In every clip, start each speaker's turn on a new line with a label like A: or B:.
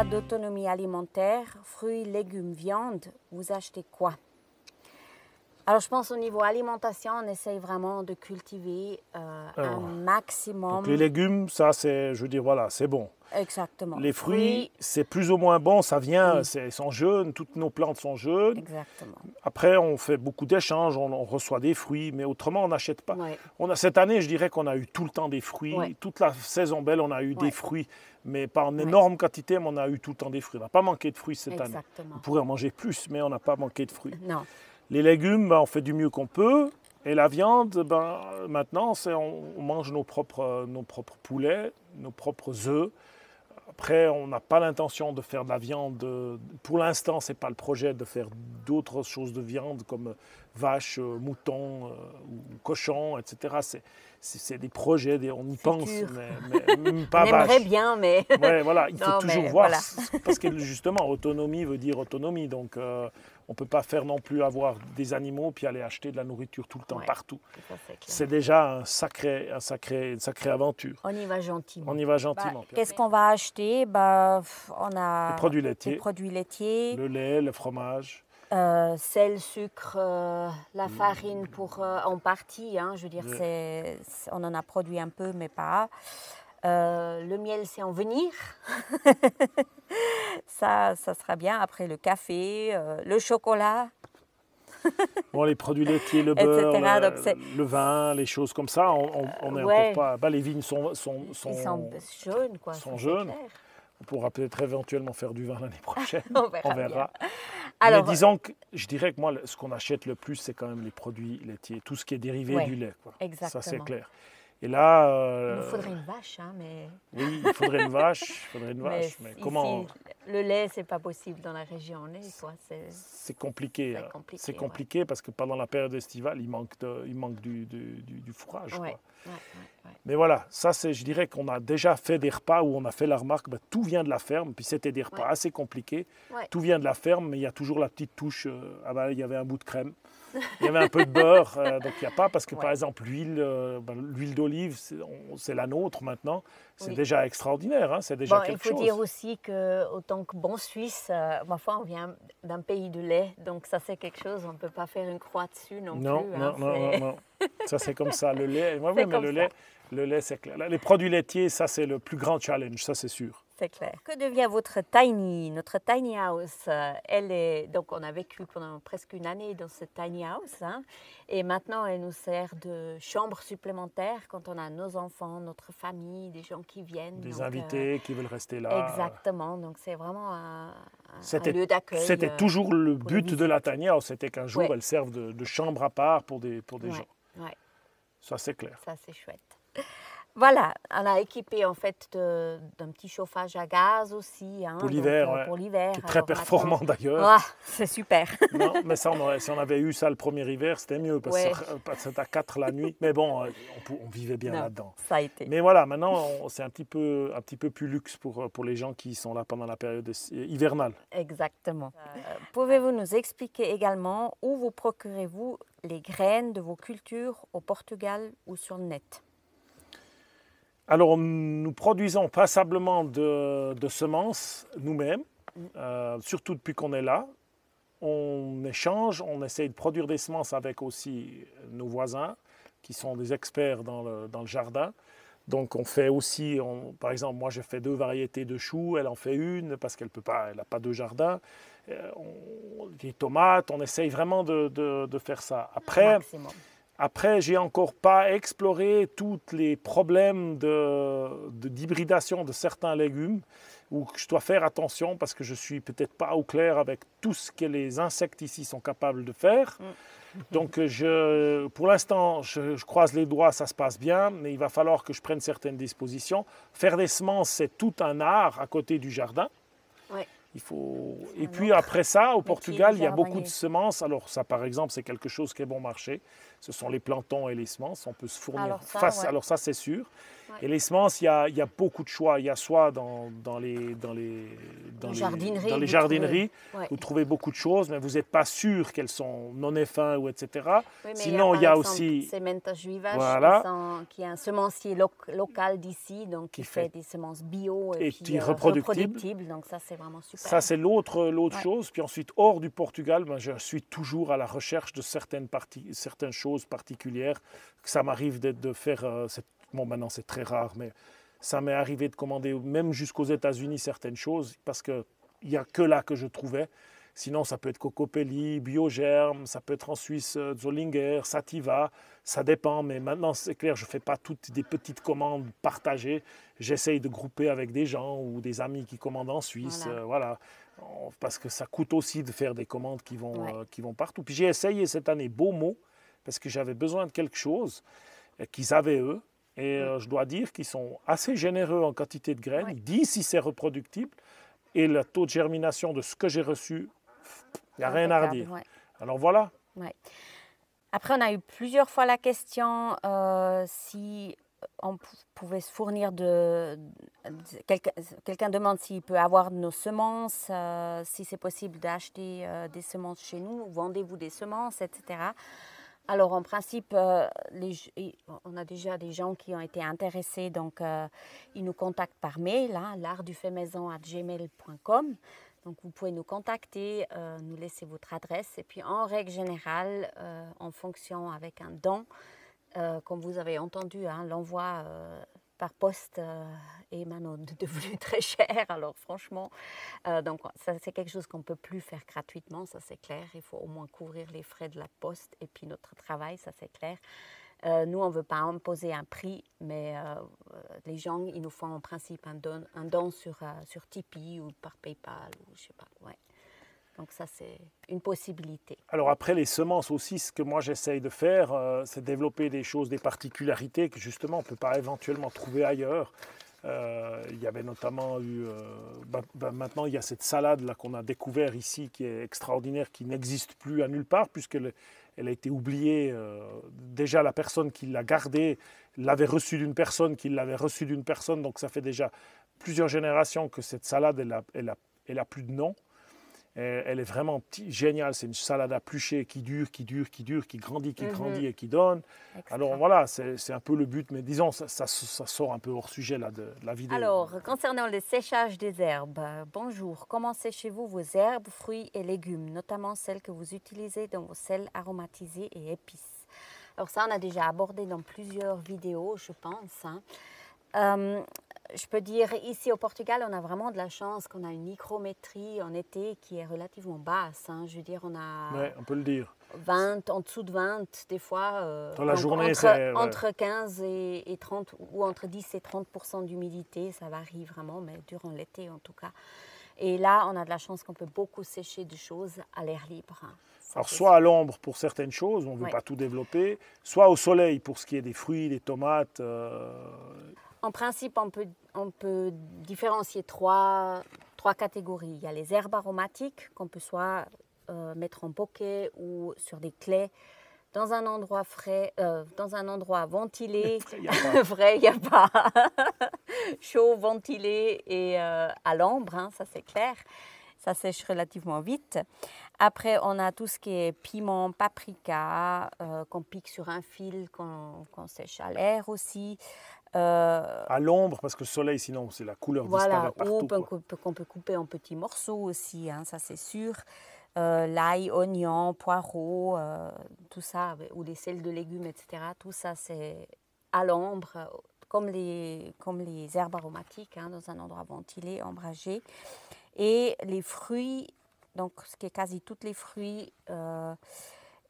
A: pas d'autonomie alimentaire, fruits, légumes, viande, vous achetez quoi? Alors, je pense au niveau alimentation, on essaye vraiment de cultiver un maximum.
B: Donc les légumes, ça, c'est, je veux dire, voilà, c'est bon.
A: Exactement.
B: Les fruits, c'est plus ou moins bon, ça vient, ils sont jeunes, toutes nos plantes sont jeunes.
A: Exactement.
B: Après, on fait beaucoup d'échanges, on reçoit des fruits, mais autrement, on n'achète pas.
A: Ouais.
B: Cette année, je dirais qu'on a eu tout le temps des fruits.
A: Ouais.
B: Toute la saison belle, on a eu des
A: Ouais.
B: fruits, mais pas en énorme quantité, mais on a eu tout le temps des fruits. On n'a pas manqué de fruits cette année.
A: Exactement.
B: On pourrait en manger plus, mais on n'a pas manqué de fruits.
A: Non.
B: Les légumes, on fait du mieux qu'on peut. Et la viande, maintenant, on mange nos propres poulets, nos propres œufs. Après, on n'a pas l'intention de faire de la viande. Pour l'instant, ce n'est pas le projet de faire d'autres choses de viande comme vache, mouton ou cochon, etc. C'est des projets, on y pense, mais pas
A: on
B: vache.
A: aimerait bien, mais...
B: Ouais, voilà, il faut
A: non,
B: toujours voir,
A: voilà.
B: parce que justement, autonomie veut dire autonomie. Donc, on ne peut pas faire non plus avoir des animaux puis aller acheter de la nourriture tout le temps, partout. C'est déjà une sacrée aventure.
A: On y va gentiment.
B: On y va gentiment.
A: Qu'est-ce qu'on va acheter? On a
B: les produits laitiers.
A: Les produits laitiers.
B: Le lait, le fromage.
A: Sel, sucre, la farine en partie. Je veux dire, on en a produit un peu, mais pas. Le miel, c'est en venir. ça sera bien. Après, le café, le chocolat.
B: Bon, les produits laitiers, le beurre, le vin, les choses comme ça, on n'est encore pas... les vignes sont
A: jaunes, quoi.
B: Sont jaunes. On pourra peut-être éventuellement faire du vin l'année prochaine.
A: on verra.
B: Alors, mais disons que je dirais que moi, ce qu'on achète le plus, c'est quand même les produits laitiers, tout ce qui est dérivé du lait. Quoi.
A: Exactement.
B: Ça, c'est clair. Et là,
A: il nous faudrait une vache, mais...
B: Oui, il faudrait une vache. Mais comment...
A: Ici, le lait, c'est pas possible dans la région.
B: C'est compliqué. C'est compliqué parce que pendant la période estivale, il manque du fourrage.
A: Ouais,
B: quoi. Mais voilà, ça, je dirais qu'on a déjà fait des repas où on a fait la remarque, tout vient de la ferme. Puis c'était des repas assez compliqués. Ouais. Tout vient de la ferme, mais il y a toujours la petite touche. Il y avait un bout de crème. Il y avait un peu de beurre, donc il n'y a pas, parce que par exemple l'huile d'olive, c'est la nôtre maintenant, c'est déjà extraordinaire, c'est déjà quelque chose.
A: Il faut dire aussi qu'autant que bon Suisse, ma foi, on vient d'un pays de lait, donc ça c'est quelque chose, on ne peut pas faire une croix dessus non plus.
B: Non, ça c'est comme ça, le lait, le lait c'est clair. Les produits laitiers, ça c'est le plus grand challenge, ça c'est sûr.
A: C'est clair. Que devient notre tiny house? Donc on a vécu pendant presque une année dans cette tiny house, et maintenant elle nous sert de chambre supplémentaire quand on a nos enfants, notre famille, des gens qui viennent.
B: Des invités qui veulent rester là.
A: Exactement, donc c'est vraiment un lieu d'accueil.
B: C'était toujours le but de la tiny house, c'était qu'un jour elle serve de chambre à part pour des gens.
A: Ouais.
B: Ça c'est clair.
A: Ça c'est chouette. Voilà, on a équipé en fait d'un petit chauffage à gaz aussi.
B: Pour l'hiver,
A: pour l'hiver.
B: Qui est très performant d'ailleurs.
A: Ah, c'est super.
B: Non, mais ça, si on avait eu ça le premier hiver, c'était mieux, parce que c'était à 4 la nuit. Mais bon, on vivait bien là-dedans.
A: Ça a été.
B: Mais voilà, maintenant, c'est un petit peu plus luxe pour les gens qui sont là pendant la période hivernale.
A: Exactement. Pouvez-vous nous expliquer également où vous procurez-vous les graines de vos cultures au Portugal ou sur le net?
B: Alors, nous produisons passablement de semences nous-mêmes, surtout depuis qu'on est là. On échange, on essaye de produire des semences avec aussi nos voisins, qui sont des experts dans le jardin. Donc, on fait aussi, par exemple, moi, j'ai fait 2 variétés de choux, elle en fait une, parce qu'elle n'a pas de jardin. Des tomates, on essaye vraiment de faire ça. Après, j'ai encore pas exploré tous les problèmes d'hybridation de certains légumes où je dois faire attention parce que je suis peut-être pas au clair avec tout ce que les insectes ici sont capables de faire. Donc, pour l'instant, je croise les doigts, ça se passe bien, mais il va falloir que je prenne certaines dispositions. Faire des semences, c'est tout un art à côté du jardin.
A: Ouais.
B: Et puis après ça, au Portugal, il y a beaucoup de
A: jardinier.
B: semences. Alors ça, par exemple, c'est quelque chose qui est bon marché. Ce sont les plantains et les semences. On peut se fournir
A: Alors ça,
B: face.
A: ouais.
B: Alors ça, c'est sûr.
A: Ouais.
B: Et les semences, il y a beaucoup de choix. Il y a soit dans
A: Jardinerie,
B: les
A: vous
B: jardineries,
A: trouvez, ouais.
B: vous trouvez beaucoup de choses, mais vous n'êtes pas sûr qu'elles sont non effins ou etc.
A: Oui, mais
B: Sinon, il
A: par
B: y a
A: exemple,
B: aussi,
A: Sementas Vivas,
B: voilà,
A: qui est un semencier local d'ici, donc qui fait des semences bio et puis reproductibles. Donc ça, c'est vraiment super.
B: Ça, c'est l'autre
A: Ouais.
B: chose. Puis ensuite, hors du Portugal, ben, je suis toujours à la recherche de certaines choses particulières. Ça m'arrive de faire... bon, maintenant, c'est très rare, mais ça m'est arrivé de commander, même jusqu'aux États-Unis, certaines choses, parce qu'il n'y a que là que je trouvais. Sinon, ça peut être Cocopelli, Biogerm, ça peut être en Suisse Zollinger, Sativa, ça dépend. Mais maintenant, c'est clair, je ne fais pas toutes des petites commandes partagées. J'essaye de grouper avec des gens ou des amis qui commandent en Suisse. Voilà. Parce que ça coûte aussi de faire des commandes qui vont partout. Puis j'ai essayé cette année Beaumont, parce que j'avais besoin de quelque chose qu'ils avaient eux. Et je dois dire qu'ils sont assez généreux en quantité de graines. Ils disent si c'est reproductible. Et le taux de germination de ce que j'ai reçu, il n'y a rien à redire. Ouais. Alors voilà.
A: Ouais. Après, on a eu plusieurs fois la question si on pouvait se fournir quelqu'un demande s'il peut avoir nos semences, si c'est possible d'acheter des semences chez nous, vendez-vous des semences, etc. Alors, en principe, on a déjà des gens qui ont été intéressés, donc ils nous contactent par mail, hein, l'artdufaimaison@gmail.com. Donc, vous pouvez nous contacter, nous laisser votre adresse. Et puis, en règle générale, en fonction avec un don, comme vous avez entendu, hein, l'envoi par poste est maintenant devenu très cher. Alors, franchement, donc ça, c'est quelque chose qu'on ne peut plus faire gratuitement, ça c'est clair. Il faut au moins couvrir les frais de la poste et puis notre travail, ça c'est clair. Nous, on ne veut pas imposer un prix, mais les gens, ils nous font en principe un don sur Tipeee ou par PayPal ou je ne sais pas. Ouais. Donc ça, c'est une possibilité.
B: Alors après, les semences aussi, ce que moi j'essaye de faire, c'est développer des choses, des particularités que justement on ne peut pas éventuellement trouver ailleurs. Il y avait notamment eu, maintenant il y a cette salade là qu'on a découvert ici qui est extraordinaire, qui n'existe plus à nulle part puisqu'elle a été oubliée. Déjà la personne qui l'a gardée l'avait reçue d'une personne, qui l'avait reçue d'une personne, donc ça fait déjà plusieurs générations que cette salade elle a plus de nom. Elle est vraiment géniale, c'est une salade à plucher qui dure, qui grandit et qui donne. Extra. Alors voilà, c'est un peu le but, mais disons, ça sort un peu hors sujet là, de la vidéo.
A: Alors, concernant le séchage des herbes, bonjour, comment séchez-vous vos herbes, fruits et légumes, notamment celles que vous utilisez dans vos sels aromatisés et épices? Alors ça, on a déjà abordé dans plusieurs vidéos, je pense. Je peux dire, ici au Portugal, on a vraiment de la chance qu'on a une hygrométrie en été qui est relativement basse. Hein. Je veux dire, on a
B: on peut le dire.
A: 20, en dessous de 20 des fois.
B: Dans la journée,
A: entre 15 et 30 ou entre 10 et 30% d'humidité, ça varie vraiment, mais durant l'été en tout cas. Et là, on a de la chance qu'on peut beaucoup sécher des choses à l'air libre. Hein.
B: Alors, soit à l'ombre pour certaines choses, on ne veut pas tout développer, soit au soleil pour ce qui est des fruits, des tomates.
A: En principe, on peut différencier trois catégories. Il y a les herbes aromatiques qu'on peut soit mettre en bokeh ou sur des claies dans un endroit frais, dans un endroit ventilé. Vrai, il n'y a pas. Chaud, ventilé et à l'ombre, hein, ça c'est clair. Ça sèche relativement vite. Après, on a tout ce qui est piment, paprika, qu'on pique sur un fil, qu'on sèche à l'air aussi.
B: À l'ombre, parce que le soleil, sinon, c'est la couleur disparaît partout.
A: Ou qu'on peut couper en petits morceaux aussi, hein, ça c'est sûr. L'ail, oignon, poireaux, tout ça, ou des sels de légumes, etc. Tout ça, c'est à l'ombre, comme les herbes aromatiques, hein, dans un endroit ventilé, ombragé. Et les fruits, donc ce qui est quasi tous les fruits,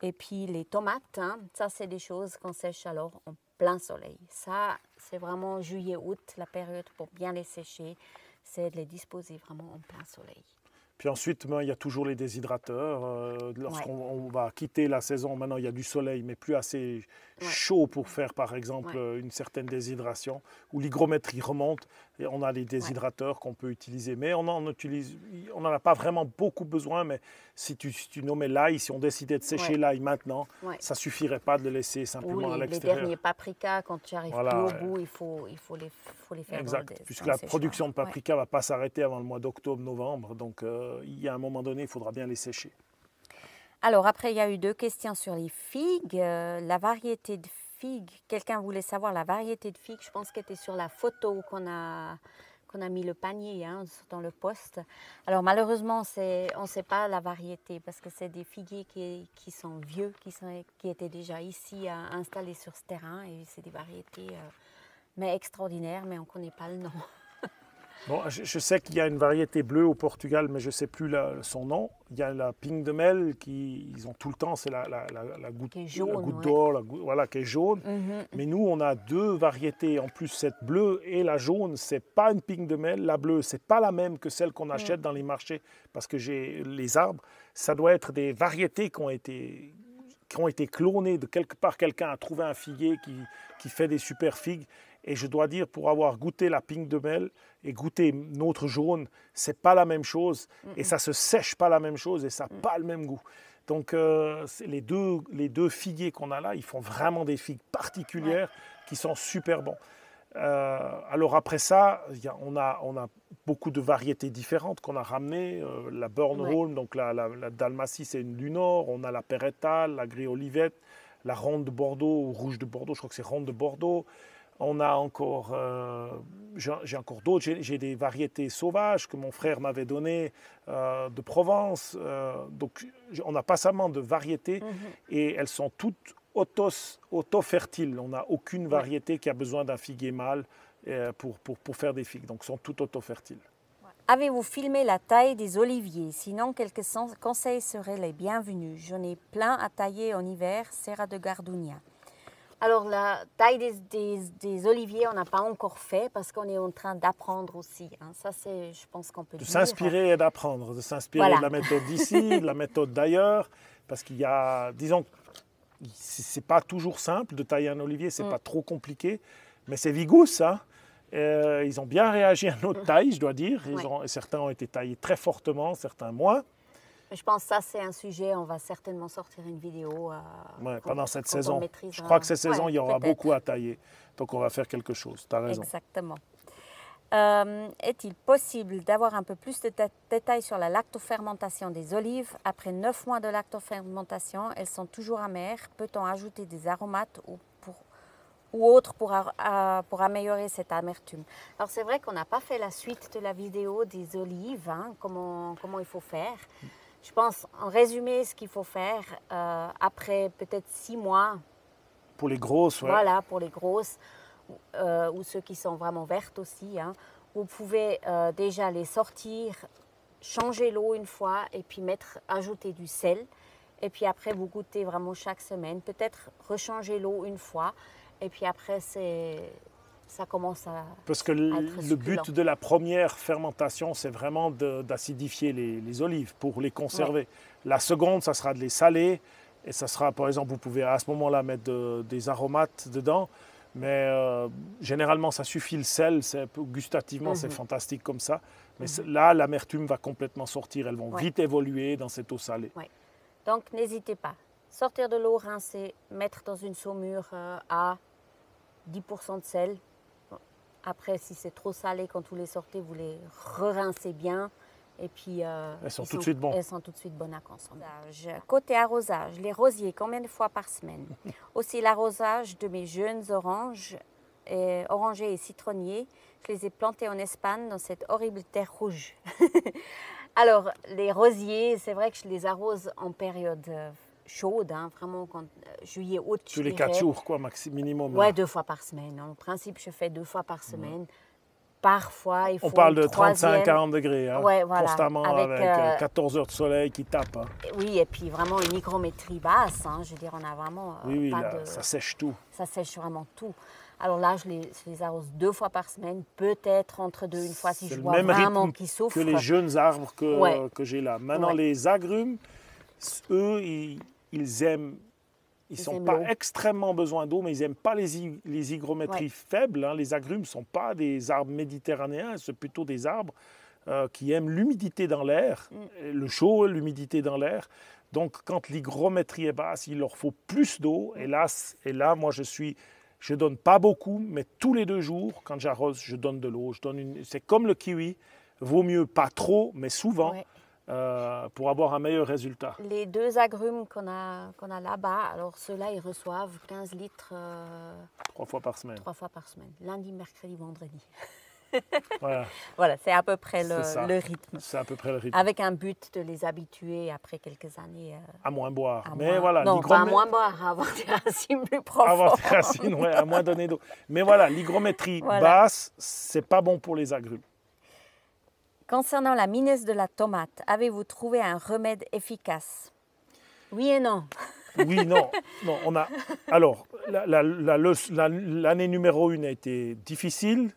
A: et puis les tomates, hein, ça c'est des choses qu'on sèche alors en plein soleil. Ça, c'est vraiment juillet-août, la période pour bien les sécher, c'est de les disposer vraiment en plein soleil.
B: Puis ensuite, il y a toujours les déshydrateurs. Lorsqu'on va quitter la saison, maintenant il y a du soleil, mais plus assez chaud pour faire par exemple une certaine déshydratation, où l'hygrométrie remonte. Et on a des déshydrateurs qu'on peut utiliser, mais on n'en a pas vraiment beaucoup besoin. Mais si tu nommais l'ail, si on décidait de sécher l'ail maintenant, ça suffirait pas de le laisser simplement à l'extérieur.
A: Les derniers paprikas, quand tu arrives plus au bout, il faut les faire.
B: Exact, puisque la production de paprika ne va pas s'arrêter avant le mois d'octobre-novembre. Donc, il y a un moment donné, il faudra bien les sécher.
A: Alors, après, il y a eu 2 questions sur les figues. La variété de figues, quelqu'un voulait savoir la variété de figues. Je pense qu'elle était sur la photo qu'on a mis le panier dans le poste. Alors, malheureusement, on ne sait pas la variété parce que c'est des figuiers qui sont vieux, qui étaient déjà ici installés sur ce terrain. Et c'est des variétés mais extraordinaires, mais on ne connaît pas le nom.
B: Bon, je sais qu'il y a une variété bleue au Portugal, mais je ne sais plus son nom. Il y a la Pingue de Mel, ils ont tout le temps, c'est la goutte d'or, voilà, qui est jaune. Mais nous, on a 2 variétés. En plus, cette bleue et la jaune, ce n'est pas une Pingue de Mel. La bleue, ce n'est pas la même que celle qu'on achète dans les marchés, parce que les arbres, ça doit être des variétés qui ont été clonées de quelque part. Quelqu'un a trouvé un figuier qui fait des super figues. Et je dois dire, pour avoir goûté la Pingue de Mel et goûté notre jaune, c'est pas la même chose. Et ça se sèche pas la même chose et ça n'a pas le même goût. Donc, les deux figuiers qu'on a là, ils font vraiment des figues particulières qui sont super bons. Alors après ça, on a beaucoup de variétés différentes qu'on a ramenées. La Bornholm, donc la Dalmatie, c'est une du Nord. On a la Perretal, la Gris Olivette, la Ronde de Bordeaux ou Rouge de Bordeaux. Je crois que c'est Ronde de Bordeaux. On a encore, j'ai encore d'autres, j'ai des variétés sauvages que mon frère m'avait données de Provence. Donc on n'a pas seulement de variétés et elles sont toutes auto-fertiles. On n'a aucune variété qui a besoin d'un figuier mâle pour faire des figues. Donc elles sont toutes auto-fertiles.
A: Avez-vous filmé la taille des oliviers? Sinon, quelques conseils seraient les bienvenus. J'en ai plein à tailler en hiver, Serra de Gardounia. Alors, la taille des oliviers, on n'a pas encore fait parce qu'on est en train d'apprendre aussi. Ça, c'est, je pense qu'on peut dire.
B: De s'inspirer et d'apprendre, de s'inspirer de la méthode d'ici, de la méthode d'ailleurs, parce qu'il y a, disons, c'est pas toujours simple de tailler un olivier, c'est pas trop compliqué, mais c'est vigous, ça. Ils ont bien réagi à notre taille, je dois dire. Certains ont été taillés très fortement, certains moins.
A: Je pense que ça, c'est un sujet, on va certainement sortir une vidéo.
B: Pendant cette saison. Je crois que cette saison, il y aura beaucoup à tailler. Donc, on va faire quelque chose. Tu as raison.
A: Exactement. Est-il possible d'avoir un peu plus de détails sur la lactofermentation des olives? Après 9 mois de lactofermentation, elles sont toujours amères. Peut-on ajouter des aromates ou autres pour améliorer cette amertume? Alors, c'est vrai qu'on n'a pas fait la suite de la vidéo des olives, comment il faut faire. Je pense, en résumé, ce qu'il faut faire après peut-être 6 mois.
B: Pour les grosses,
A: Voilà, pour les grosses, ou ceux qui sont vraiment vertes aussi. Vous pouvez déjà les sortir, changer l'eau une fois et puis ajouter du sel. Et puis après, vous goûtez vraiment chaque semaine. Peut-être rechanger l'eau une fois. Et puis après, ça commence à
B: Parce que le but de la première fermentation, c'est vraiment d'acidifier les olives pour les conserver. La seconde, ça sera de les saler. Et ça sera, par exemple, vous pouvez à ce moment-là mettre des aromates dedans. Mais généralement, ça suffit le sel. Gustativement, c'est fantastique comme ça. Mais là, l'amertume va complètement sortir. Elles vont vite évoluer dans cette eau salée.
A: Donc, n'hésitez pas. Sortir de l'eau, rincer, mettre dans une saumure à 10% de sel. Après, si c'est trop salé, quand vous les sortez, vous les rincez bien. Et puis,
B: elles sont tout de suite bonnes.
A: Elles sont tout de suite bonnes à consommer. Côté arrosage, les rosiers, combien de fois par semaine? Aussi l'arrosage de mes jeunes orangers et citronniers. Je les ai plantés en Espagne dans cette horrible terre rouge. Alors, les rosiers, c'est vrai que je les arrose en période chaude, vraiment juillet, août.
B: Tous les 4 jours, quoi, minimum.
A: Ouais, 2 fois par semaine. En principe, je fais 2 fois par semaine. Parfois, il faut.
B: On parle de 35-40 degrés,
A: voilà,
B: constamment avec 14 heures de soleil qui tapent.
A: Oui, et puis vraiment une hygrométrie basse. Je veux dire, on a vraiment.
B: Ça sèche tout.
A: Ça sèche vraiment tout. Alors là, je les arrose 2 fois par semaine, peut-être entre 2 une fois si je vois vraiment qu'ils souffrent.
B: Que les jeunes arbres que j'ai là. Maintenant, les agrumes, eux, ils aiment Ils n'ont pas extrêmement besoin d'eau, mais ils n'aiment pas les hygrométries faibles. Hein. Les agrumes ne sont pas des arbres méditerranéens, c'est plutôt des arbres qui aiment l'humidité dans l'air, le chaud, l'humidité dans l'air. Donc, quand l'hygrométrie est basse, il leur faut plus d'eau. Et là, moi, je donne pas beaucoup, mais tous les 2 jours, quand j'arrose, je donne de l'eau. C'est comme le kiwi, vaut mieux pas trop, mais souvent, pour avoir un meilleur résultat.
A: Les 2 agrumes qu'on a là-bas, alors ceux-là, ils reçoivent 15 litres
B: 3 fois par semaine.
A: 3 fois par semaine, lundi, mercredi, vendredi.
B: Voilà,
A: c'est à peu près le rythme.
B: C'est à peu près le rythme.
A: Avec un but de les habituer après quelques années.
B: À moins boire.
A: Non, pas à moins boire, à avoir des racines plus profondes.
B: Avoir des racines, oui, à moins donner d'eau. Mais voilà, l'hygrométrie basse, c'est pas bon pour les agrumes.
A: Concernant la mineuse de la tomate, avez-vous trouvé un remède efficace? Oui et non.
B: Oui, non. Alors, l'année numéro 1 a été difficile.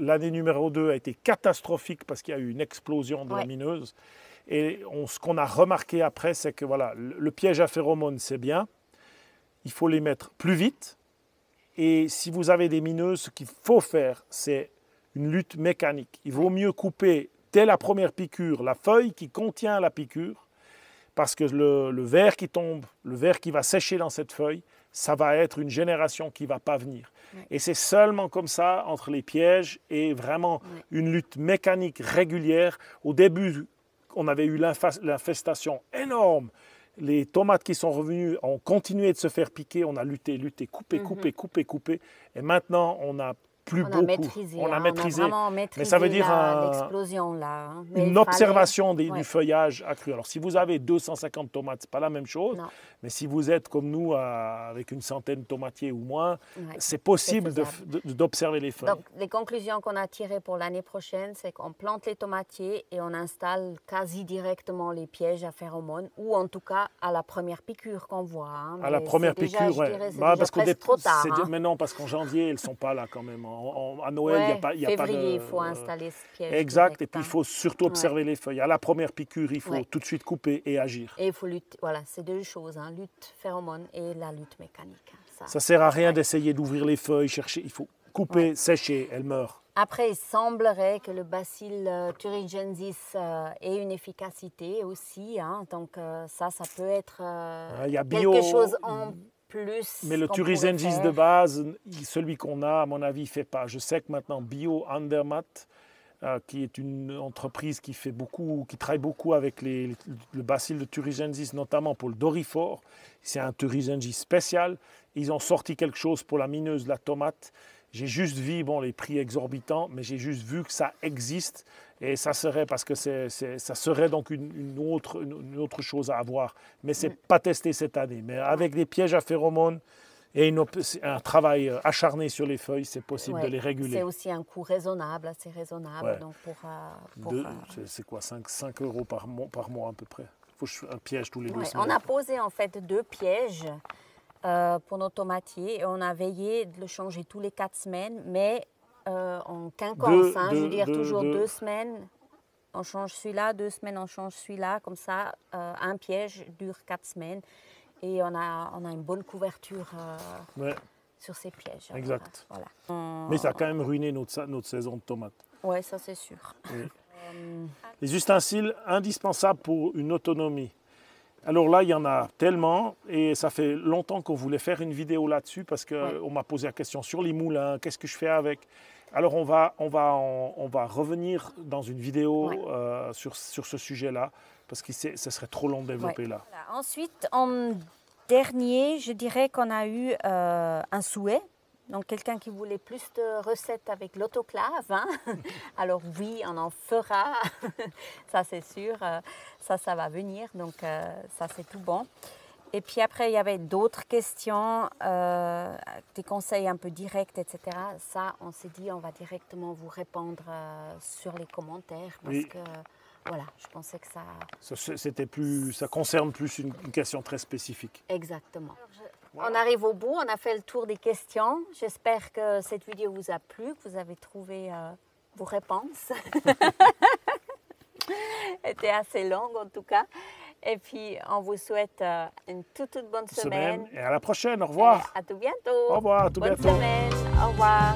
B: L'année numéro 2 a été catastrophique parce qu'il y a eu une explosion de la mineuse. Et ce qu'on a remarqué après, c'est que voilà, le piège à phéromones, c'est bien. Il faut les mettre plus vite. Et si vous avez des mineuses, ce qu'il faut faire, c'est une lutte mécanique. Il vaut mieux couper dès la première piqûre la feuille qui contient la piqûre, parce que le verre qui tombe, le verre qui va sécher dans cette feuille, ça va être une génération qui ne va pas venir. Et c'est seulement comme ça, entre les pièges et vraiment une lutte mécanique régulière. Au début, on avait eu l'infestation énorme. Les tomates qui sont revenues ont continué de se faire piquer. On a lutté, coupé. Et maintenant, on a plus beaucoup.
A: On a vraiment maîtrisé.
B: Mais ça veut dire
A: l'explosion là. Hein.
B: Une observation du feuillage accru. Alors si vous avez 250 tomates, c'est pas la même chose. Non. Mais si vous êtes comme nous avec une centaine de tomatiers ou moins, c'est possible d'observer les feuilles.
A: Donc les conclusions qu'on a tirées pour l'année prochaine, c'est qu'on plante les tomatiers et on installe quasi directement les pièges à phéromones, ou en tout cas à la première piqûre qu'on voit. Hein.
B: À la première piqûre, oui.
A: C'est trop tard.
B: Mais non, parce qu'en janvier, elles ne sont pas là quand même. À Noël, il n'y a pas de...
A: février, il faut installer ce piège.
B: Exact, direct, et puis il faut surtout observer les feuilles. À la première piqûre, il faut tout de suite couper et agir.
A: Et il faut lutter, voilà, c'est 2 choses, hein, lutte phéromone et la lutte mécanique.
B: Ça ne sert à rien d'essayer d'ouvrir les feuilles, chercher, il faut couper, sécher, elles meurent.
A: Après, il semblerait que le bacille thuringiensis ait une efficacité aussi, hein, donc ça peut être quelque chose en plus.
B: Mais le thuringiensis de base, celui qu'on a, à mon avis, ne fait pas. Je sais que maintenant, Bio Andermatt, qui est une entreprise qui travaille beaucoup avec le bacille de thuringiensis, notamment pour le doryphore. C'est un thuringiensis spécial. Ils ont sorti quelque chose pour la mineuse de la tomate. J'ai juste vu, les prix exorbitants, mais j'ai juste vu que ça existe. Et ça serait, parce que ça serait donc une autre chose à avoir. Mais ce n'est pas testé cette année. Mais avec des pièges à phéromones et un travail acharné sur les feuilles, c'est possible de les réguler.
A: C'est aussi un coût raisonnable, assez raisonnable.
B: Ouais.
A: Donc
B: c'est quoi, 5 € par mois à peu près. Il faut un piège tous les 2 semaines.
A: On a posé en fait 2 pièges pour nos tomatiers et on a veillé de le changer tous les 4 semaines, mais en quinconce, toujours 2 semaines, on change celui-là, 2 semaines, on change celui-là, comme ça, un piège dure 4 semaines et on a une bonne couverture sur ces pièges.
B: Exact.
A: Voilà.
B: Mais ça a quand même ruiné notre saison de tomates.
A: Oui, ça c'est sûr.
B: Oui. Les ustensiles indispensables pour une autonomie. Alors là, il y en a tellement et ça fait longtemps qu'on voulait faire une vidéo là-dessus parce qu'on m'a posé la question sur les moulins, qu'est-ce que je fais avec? Alors on va revenir dans une vidéo sur ce sujet-là parce que ce serait trop long de développer là.
A: Voilà. Ensuite, en dernier, je dirais qu'on a eu un souhait. Donc, quelqu'un qui voulait plus de recettes avec l'autoclave. Hein? Alors oui, on en fera, ça c'est sûr, ça va venir, donc ça c'est tout bon. Et puis après, il y avait d'autres questions, des conseils un peu directs, etc. Ça, on s'est dit, on va directement vous répondre sur les commentaires parce que voilà, je pensais que ça...
B: Ça concerne plus une question très spécifique.
A: Exactement. On arrive au bout, on a fait le tour des questions. J'espère que cette vidéo vous a plu, que vous avez trouvé vos réponses. Elle était assez longue en tout cas. Et puis, on vous souhaite une toute bonne semaine.
B: Et à la prochaine. Au revoir.
A: Et à tout bientôt.
B: Au revoir, à tout
A: Bonne
B: bientôt.
A: semaine. Au revoir.